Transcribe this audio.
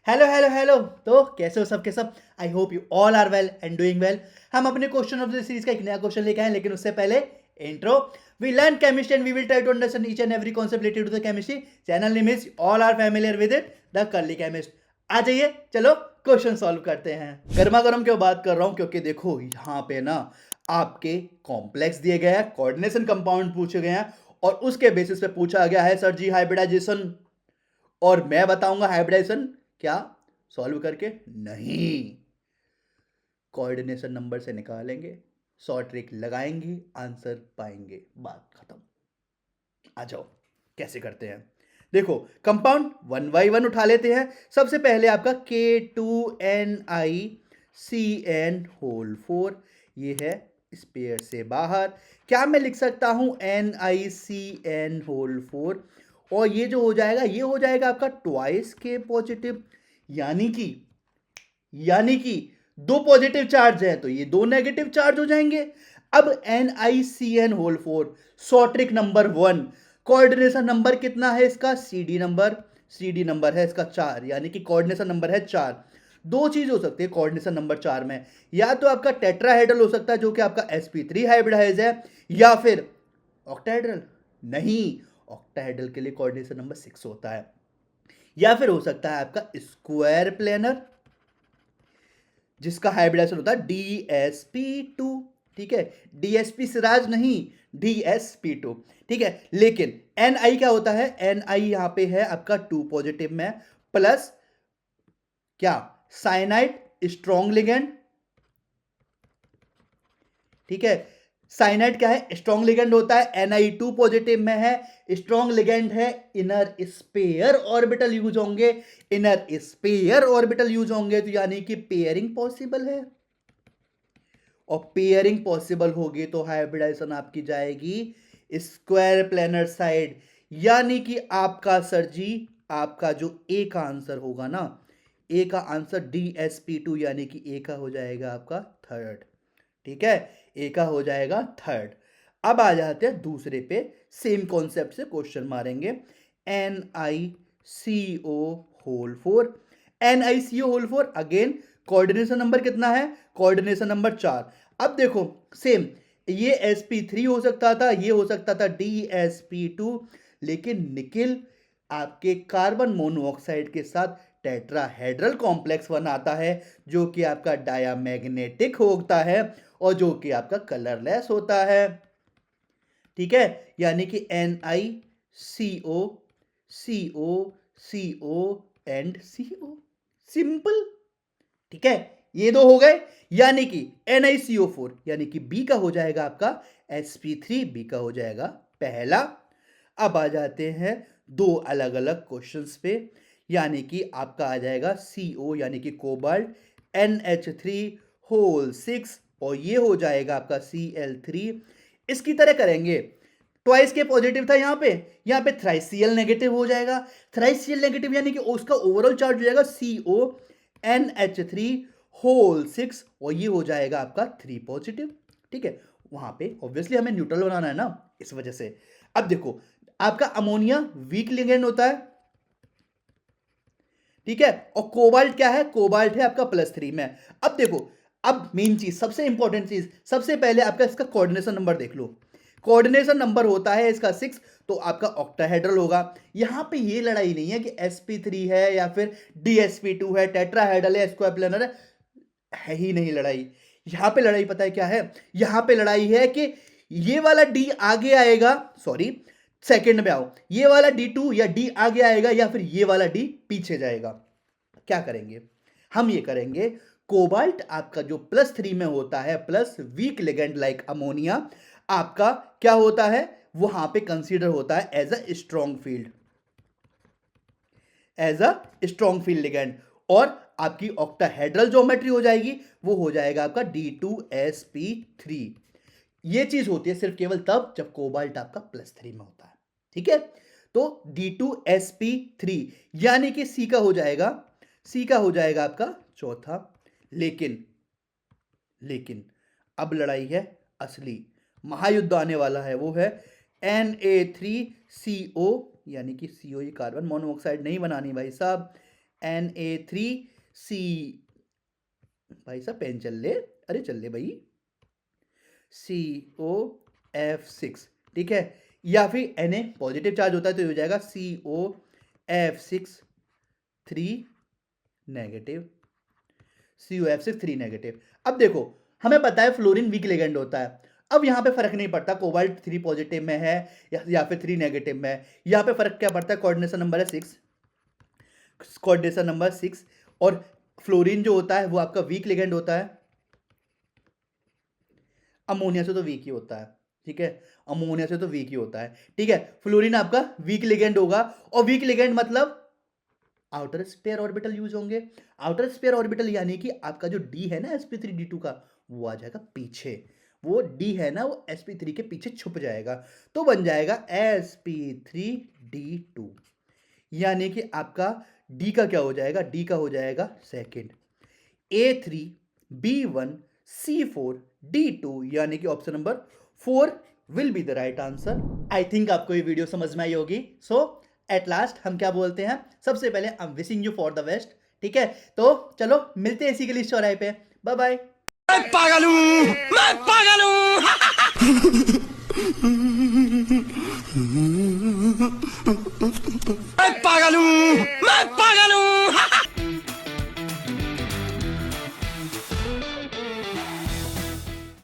Hello hello hello. तो कैसे हो सब के सब? I hope you all are well and doing well. हम अपने क्वेश्चन ऑफ द सीरीज का एक नया क्वेश्चन लेके आए, लेकिन उससे पहले intro. We learn chemistry and we will try to understand each and every concept related to the chemistry. Channel name is all are familiar with it, the curly chemist. आ जाइए, चलो क्वेश्चन सॉल्व करते हैं। गर्मा गर्म क्यों बात कर रहा हूँ? क्योंकि देखो यहाँ पे ना आपके कॉम्प्लेक्स दिए गए हैं, कोऑर्डिनेशन कंपाउंड पूछे गए हैं, और उसके बेसिस पे पूछा गया है सर जी हाइब्रिडाइजेशन, और मैं बताऊंगा हाइब्रिडाइजेशन क्या सॉल्व करके। नहीं, कोऑर्डिनेशन नंबर से निकालेंगे, शॉर्ट ट्रिक लगाएंगे, आंसर पाएंगे, बात खत्म। आ जाओ, कैसे करते हैं देखो। कंपाउंड वन बाई वन उठा लेते हैं। सबसे पहले आपका K2NiCN होल 4, ये है स्पेयर से बाहर। क्या मैं लिख सकता हूं NiCN होल 4, और ये जो हो जाएगा ये हो जाएगा आपका ट्वाइस के पॉजिटिव, यानी कि दो पॉजिटिव चार्ज है तो ये दो नेगेटिव चार्ज हो जाएंगे। अब NiCN होल 4, सॉट्रिक नंबर 1। कोऑर्डिनेशन नंबर कितना है इसका? सी डी नंबर है इसका 4, यानी कि कोऑर्डिनेशन नंबर है 4। दो चीज हो सकती है कोऑर्डिनेशन नंबर 4 में, या तो आपका टेट्राहेड्रल हो सकता है जो कि आपका sp3 हाइब्रिडाइज है, या फिर ऑक्टाहेड्रल। नहीं, ऑक्टाहेड्रल के लिए कोऑर्डिनेशन नंबर 6 होता है। या फिर हो सकता है आपका स्क्वायर प्लेनर, जिसका हाइब्रिडाइजेशन होता है DsP2। ठीक है, DsP सिराज नहीं, DsP2। ठीक है, लेकिन Ni क्या होता है? Ni यहां पे है आपका 2 पॉजिटिव में, प्लस क्या? Cyanide strong ligand. ठीक है, साइनाइड क्या है? स्ट्रॉन्ग लिगेंड होता है। Ni2 पॉजिटिव में है, स्ट्रॉन्ग लिगेंड है, इनर स्पेयर ऑर्बिटल यूज होंगे। इनर स्पेयर ऑर्बिटल यूज होंगे तो यानी कि पेयरिंग पॉसिबल है, और पेयरिंग पॉसिबल होगी तो हाइब्रिडाइजेशन आपकी जाएगी स्क्वायर प्लेनर साइड। यानी कि आपका सर जी, आपका जो ए का आंसर होगा ना, ए का आंसर DsP2, यानी कि ए का हो जाएगा आपका थर्ड। ठीक है, ए का हो जाएगा थर्ड। अब आ जाते हैं दूसरे पे, सेम कॉन्सेप्ट से क्वेश्चन मारेंगे। NiCO whole 4, NiCO whole 4 again, coordination number कितना है? Coordination number 4। अब देखो सेम, ये sp3 हो सकता था, ये हो सकता था DsP2, लेकिन निकिल आपके कार्बन मोनोऑक्साइड के साथ टेट्राहेड्रल कॉम्प्लेक्स बनाता है, जो कि आपका डायामैग्नेटिक होता है और जो कि आपका कलरलेस होता है। ठीक है, यानी कि NiCO, CO, CO and CO, simple. ठीक है, ये दो हो गए, यानी कि NiCO4, यानी कि बी का हो जाएगा आपका sp3, बी का हो जाएगा पहला। अब आ जाते हैं दो अलग अलग क्वेश्चंस पे, यानी कि आपका आ जाएगा CO यानी कि कोबाल्ट, NH3 होल 6, और ये हो जाएगा आपका Cl3। इसकी तरह करेंगे, ट्वाइस के पॉजिटिव था यहाँ पे थ्राइस Cl नेगेटिव हो जाएगा। थ्राइस Cl नेगेटिव यानी कि उसका ओवरऑल चार्ज हो जाएगा CONH3 होल 6, और ये हो जाएगा आपका 3 पॉजिटिव। ठीक है, वहां पे ऑब्वियसली हमें न्यूट्रल बनाना है ना, इस वजह से। अब देखो, आपका अमोनिया वीक लिगेंड होता है, ठीक है, और कोबाल्ट क्या है? कोबाल्ट है आपका +3 में। अब देखो, अब मेन चीज, सबसे इंपॉर्टेंट चीज, सबसे पहले आपका इसका कोऑर्डिनेशन नंबर देख लो। कोऑर्डिनेशन नंबर होता है इसका 6, तो आपका ऑक्टाहेड्रल होगा। यहां पे ये लड़ाई नहीं है कि sp3 है या फिर DsP2 है, टेट्राहेड्रल है, स्क्वायर प्लेनर है ही नहीं लड़ाई। यहां पे लड़ाई पता है क्या है? यहां पे लड़ाई है कि ये वाला D आगे आएगा, सॉरी सेकंड में आओ, ये वाला D2 या D आगे आएगा, या फिर ये वाला D पीछे जाएगा। क्या करेंगे? हम ये करेंगे, कोबाल्ट आपका जो +3 में होता है, plus weak ligand like ammonia, आपका क्या होता है? वहां पे कंसीडर होता है as a strong field, as a strong field ligand, और आपकी ऑक्टाहेड्रल ज्योमेट्री हो जाएगी, वो हो जाएगा आपका D2sp3। ये चीज होती है सिर्फ केवल तब जब कोबाल्ट आपका +3 में होता है। ठीक है, तो D2sp3, यानी कि सी का हो जाएगा, सी का हो जाएगा आपका चौथा। लेकिन लेकिन अब लड़ाई है असली, महायुद्ध आने वाला है, वो है Na3CO, यानी कि CO, ये कार्बन मोनोऑक्साइड नहीं बनानी भाई साहब, Na3C, भाई साहब पेन चल ले, अरे चल ले भाई, COF6, ठीक है। या फिर Na पॉजिटिव चार्ज होता है तो हो जाएगा COF6 3 नेगेटिव, COF6 3 नेगेटिव। अब देखो हमें पता है फ्लोरीन वीक लिगेंड होता है, अब यहाँ पे फर्क नहीं पड़ता कोबाल्ट 3 पॉजिटिव में है या फिर 3 नेगेटिव में है, यहाँ पे फर्क क्या पड़ता है, कोऑर्डिनेशन नंबर है 6, कोऑर्डिनेशन नंबर 6, और फ्लोरीन जो होता है वो आपका वीक लिगेंड होता है, अमोनिया से तो वीक ही होता है, ठीक है, अमोनिया से तो वीक ही होता है, ठीक है। फ्लोरीन आपका वीक लिगेंड होगा, और वीक लिगेंड मतलब आउटर स्पेयर ऑर्बिटल यूज होंगे। आउटर स्पेयर ऑर्बिटल यानी कि आपका जो डी है ना sp3d2 का, वो आ जाएगा पीछे, वो डी है ना वो sp3 के पीछे छुप जाएगा, तो बन जाएगा sp3d2, यानी कि आपका डी का क्या हो जाएगा, डी का हो जाएगा सेकेंड, A3B1C4D2, यानी कि option number 4 will be the right answer. I think आपको ये वीडियो समझ में आई होगी। सो एट लास्ट हम क्या बोलते हैं, सबसे पहले I am wishing you for the best, ठीक है। तो चलो मिलते हैं इसी के लिए चौराहे पे, बाय बाय। मैं पागल हूँ, मैं पागल हूँ। मैं पागल हूँ, मैं पागल हूँ।